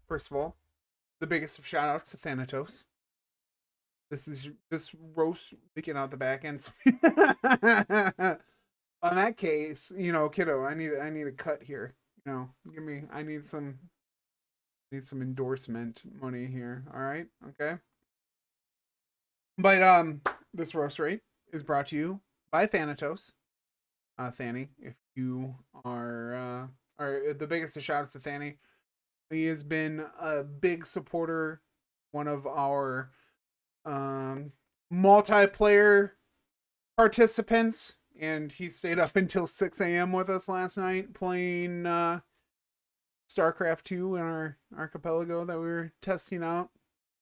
first of all, the biggest of shout outs to Thanatos. This roast picking out the back end. On that case, kiddo, I need a cut here. I need some endorsement money here. All right, okay. But this roast rate is brought to you by Thanatos. Thanny, if you are the biggest of shout outs to Thanny. He has been a big supporter, one of our multiplayer participants, and he stayed up until 6 a.m. with us last night playing StarCraft 2 in our archipelago that we were testing out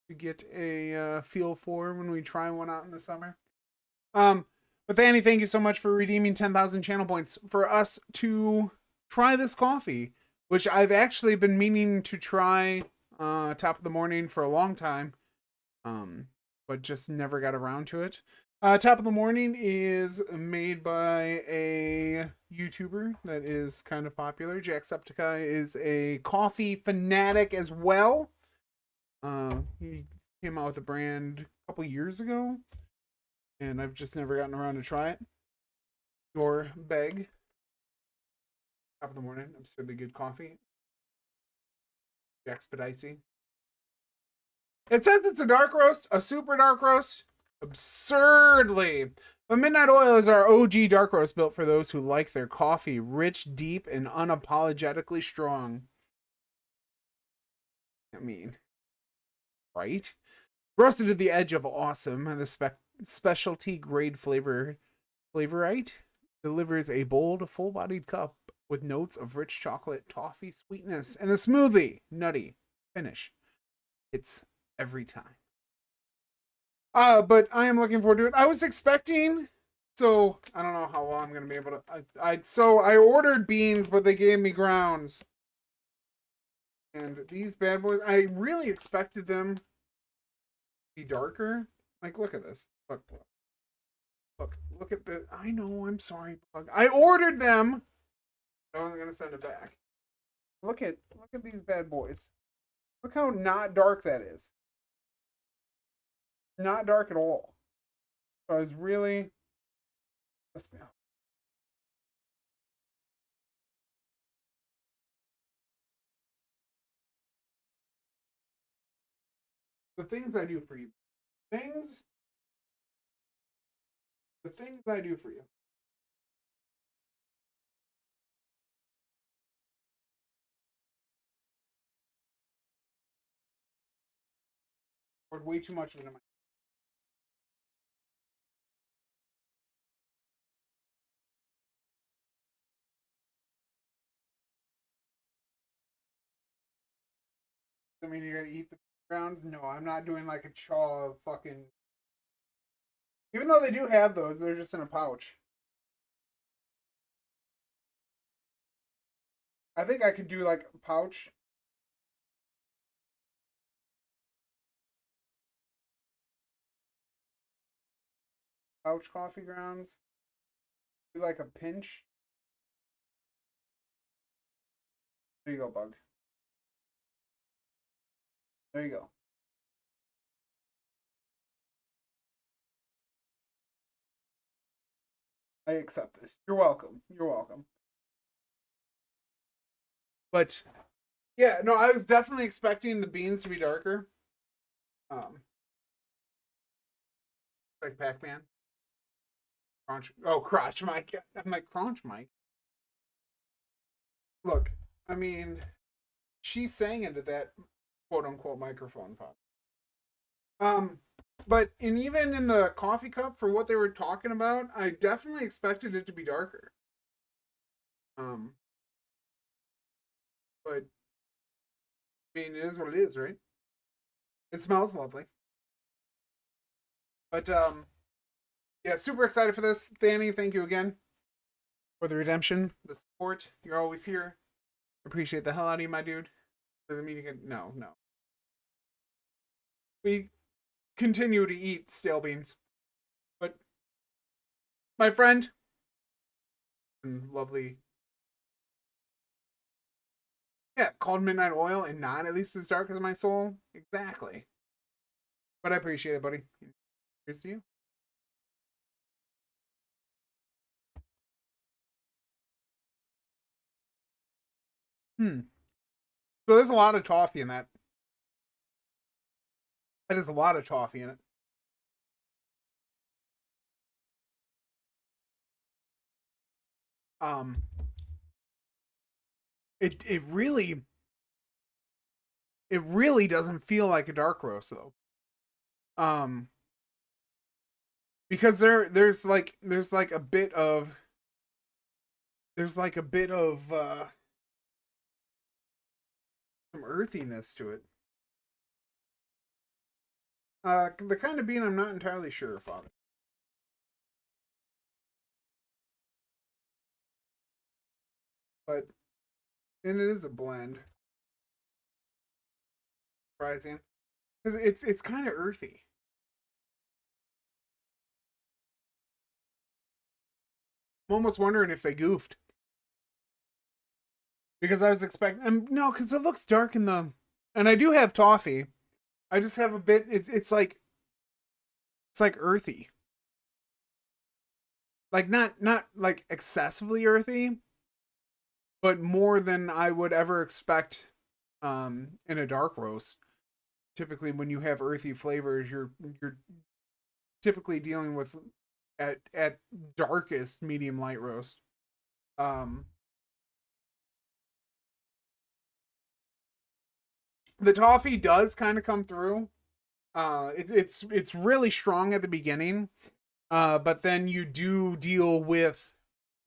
to get a feel for when we try one out in the summer. But Thanny, thank you so much for redeeming 10,000 channel points for us to try this coffee, which I've actually been meaning to try top of the morning for a long time, but just never got around to it. Top of the Morning is made by a YouTuber that is kind of popular. JackSepticEye is a coffee fanatic as well. He came out with a brand a couple years ago, and I've just never gotten around to try it. Your bag. Top of the Morning. Absurdly good coffee. JackSepticEye. It says it's a dark roast, a super dark roast. Absurdly. But Midnight Oil is our OG dark roast built for those who like their coffee rich, deep, and unapologetically strong. I mean, right? Roasted to the edge of awesome, the specialty grade flavorite delivers a bold, full-bodied cup with notes of rich chocolate, toffee sweetness, and a smoothie, nutty finish. It's every time. But I am looking forward to it. I was expecting, so I don't know how well I'm gonna be able to. So I ordered beans, but they gave me grounds. And these bad boys, I really expected them to be darker. Like, look at this. Look at this. I know. I'm sorry, Bug. I ordered them. I wasn't gonna send it back. Look at these bad boys. Look how not dark that is. Not dark at all. So I was really. Let's be honest. The things I do for you. Things. The things I do for you. Poured way too much into my. I mean, you gotta eat the grounds. No, I'm not doing like a chaw of fucking. Even though they do have those, they're just in a pouch. I think I could do like a pouch coffee grounds. Do like a pinch. There you go, Bug. There you go. I accept this. You're welcome. You're welcome. But yeah, no, I was definitely expecting the beans to be darker. Um, like Pac-Man. Crunch. Oh, crotch Mike. I'm like crunch Mike. Look, I mean, she sang into that quote unquote microphone pop. Um, but even in the coffee cup for what they were talking about, I definitely expected it to be darker. Um, but I mean, it is what it is, right? It smells lovely. But yeah, super excited for this, Thanny. Thank you again for the redemption, the support. You're always here. Appreciate the hell out of you, my dude. Doesn't mean you can. No, no. We continue to eat stale beans, but my friend, and lovely Yeah, called Midnight Oil and not at least as dark as my soul. Exactly. But I appreciate it, buddy. Here's to you. Hmm. So there's a lot of toffee in that. That is a lot of toffee in it. Um, it really doesn't feel like a dark roast though. Um, because there's like a bit of some earthiness to it. The kind of bean I'm not entirely sure, Father. But and it is a blend. Surprising. Because it's kind of earthy. I'm almost wondering if they goofed. Because I was expecting no, because it looks dark in the and I do have toffee. I just have a bit it's like earthy. Like not like excessively earthy, but more than I would ever expect in a dark roast. Typically when you have earthy flavors, you're typically dealing with at darkest medium light roast. Um the toffee does kind of come through. It's really strong at the beginning. But then you do deal with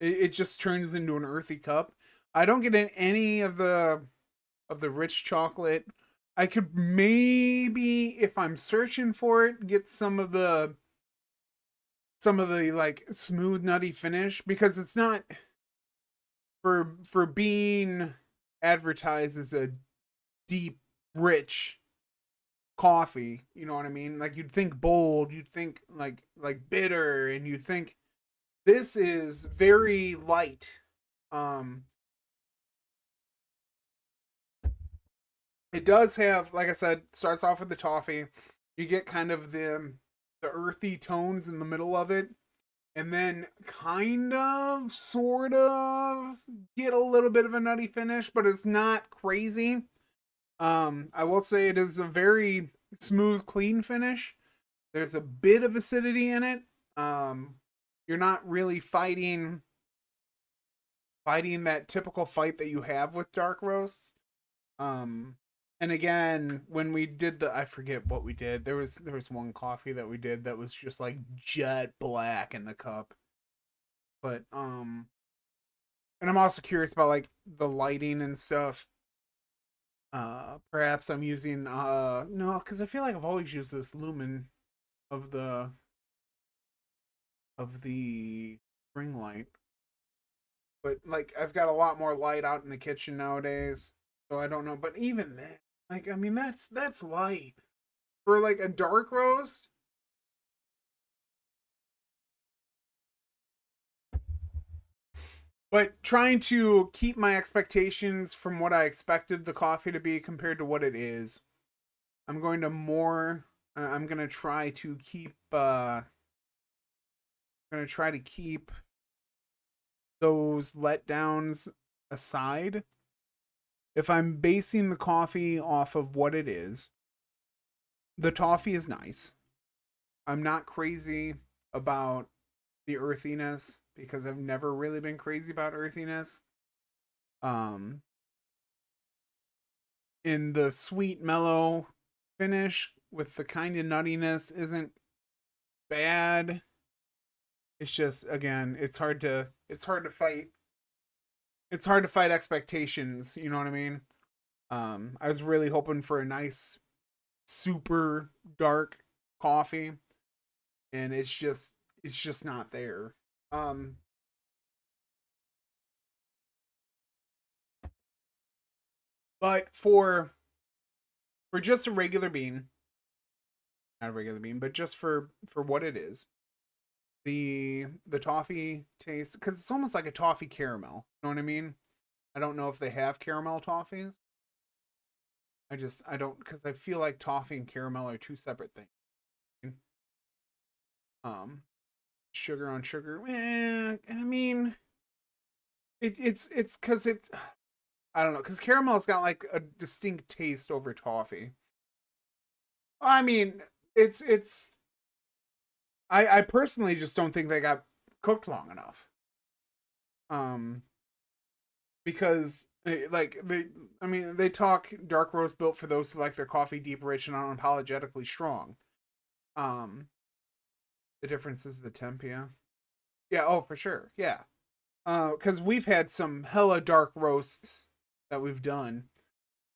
it just turns into an earthy cup. I don't get in any of the rich chocolate. I could maybe, if I'm searching for it, get some of the like smooth nutty finish because it's not for being advertised as a deep rich coffee, you know what I mean? Like you'd think bold, you'd think like bitter, and you'd think this is very light. Um it does have, like I said, starts off with the toffee. You get kind of the earthy tones in the middle of it, and then kind of sort of get a little bit of a nutty finish, but it's not crazy. I will say it is a very smooth, clean finish. There's a bit of acidity in it. Um, you're not really fighting that typical fight that you have with dark roasts. Um, and again, when we did I forget what we did. There was one coffee that we did that was just like jet black in the cup. But and I'm also curious about like the lighting and stuff. Perhaps I'm using no, because I feel like I've always used this lumen of the ring light. But like I've got a lot more light out in the kitchen nowadays, so I don't know. But even then, like I mean, that's light for like a dark roast. But trying to keep my expectations from what I expected the coffee to be compared to what it is, I'm going to more. I'm gonna try to keep. I'm gonna try to keep those letdowns aside. If I'm basing the coffee off of what it is, the toffee is nice. I'm not crazy about the earthiness because I've never really been crazy about earthiness. Um, in the sweet mellow finish with the kind of nuttiness isn't bad. It's just again, it's hard to fight expectations, you know what I mean? I was really hoping for a nice super dark coffee and it's just not there. Um but for just a regular bean, not a regular bean, but just for what it is, the toffee taste because it's almost like a toffee caramel. You know what I mean? I don't know if they have caramel toffees. I don't, because I feel like toffee and caramel are two separate things. Sugar on sugar. I mean, it's because it. I don't know, because caramel's got like a distinct taste over toffee. I mean, it's. I personally just don't think they got cooked long enough. Um, because like I mean, they talk dark roast built for those who like their coffee deep, rich, and unapologetically strong. Um, the difference is the temp, yeah. Yeah, oh, for sure. Yeah. Because we've had some hella dark roasts that we've done.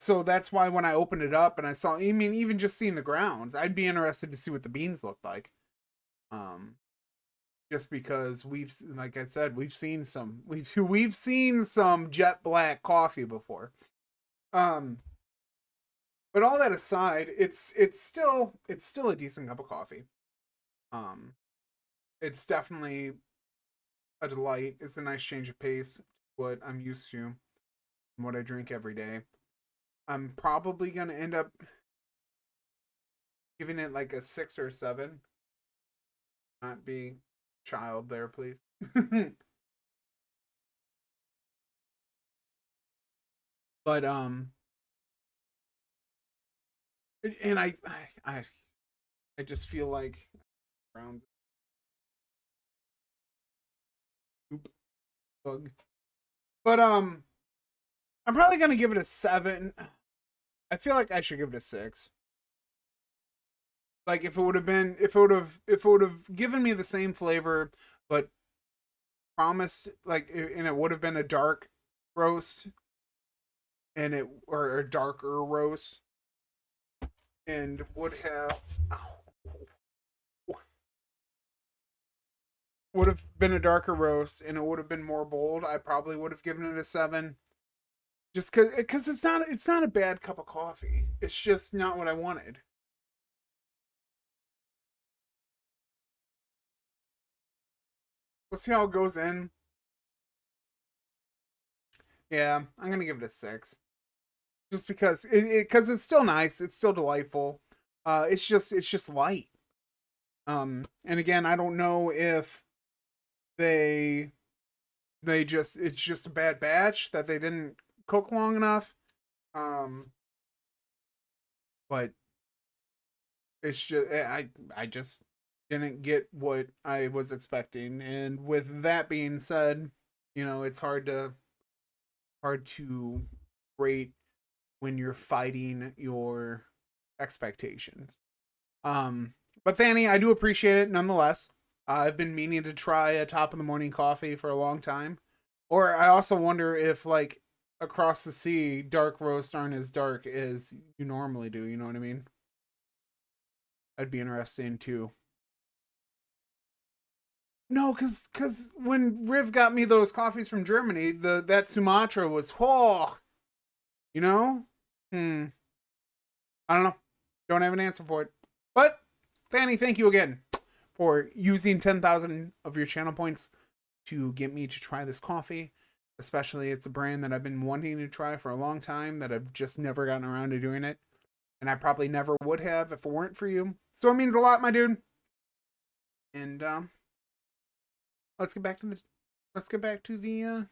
So that's why when I opened it up and I saw, I mean, even just seeing the grounds, I'd be interested to see what the beans look like. Um, just because like I said, we've seen some jet black coffee before. Um, but all that aside, it's still a decent cup of coffee. Um, it's definitely a delight. It's a nice change of pace, what I'm used to, and what I drink every day. I'm probably gonna end up giving it like a 6 or 7. Not being child there, please. But and I I just feel like around poop bug. But I'm probably gonna give it a 7. I feel like I should give it a 6. Like if it would have given me the same flavor, but promised like and it would have been a dark roast and it or a darker roast and would have been a darker roast and it would have been more bold, I probably would have given it a 7. Just cuz it's not a bad cup of coffee. It's just not what I wanted. We'll see how it goes in. Yeah, I'm going to give it a 6. Just because it's still nice, it's still delightful. It's just light. And again, I don't know if they it's just a bad batch that they didn't cook long enough. Um, but it's just I just didn't get what I was expecting. And with that being said, it's hard to rate when you're fighting your expectations. Um, but Thanny, I do appreciate it nonetheless. I've been meaning to try a top of the morning coffee for a long time. Or I also wonder if like across the sea, dark roasts aren't as dark as you normally do. You know what I mean? I'd be interested too. No, cause when Riv got me those coffees from Germany, that Sumatra was you know? Hmm. I don't know. Don't have an answer for it. But Fanny, thank you again for using 10,000 of your channel points to get me to try this coffee. Especially, it's a brand that I've been wanting to try for a long time that I've just never gotten around to doing it. And I probably never would have if it weren't for you. So it means a lot, my dude. And let's get back to the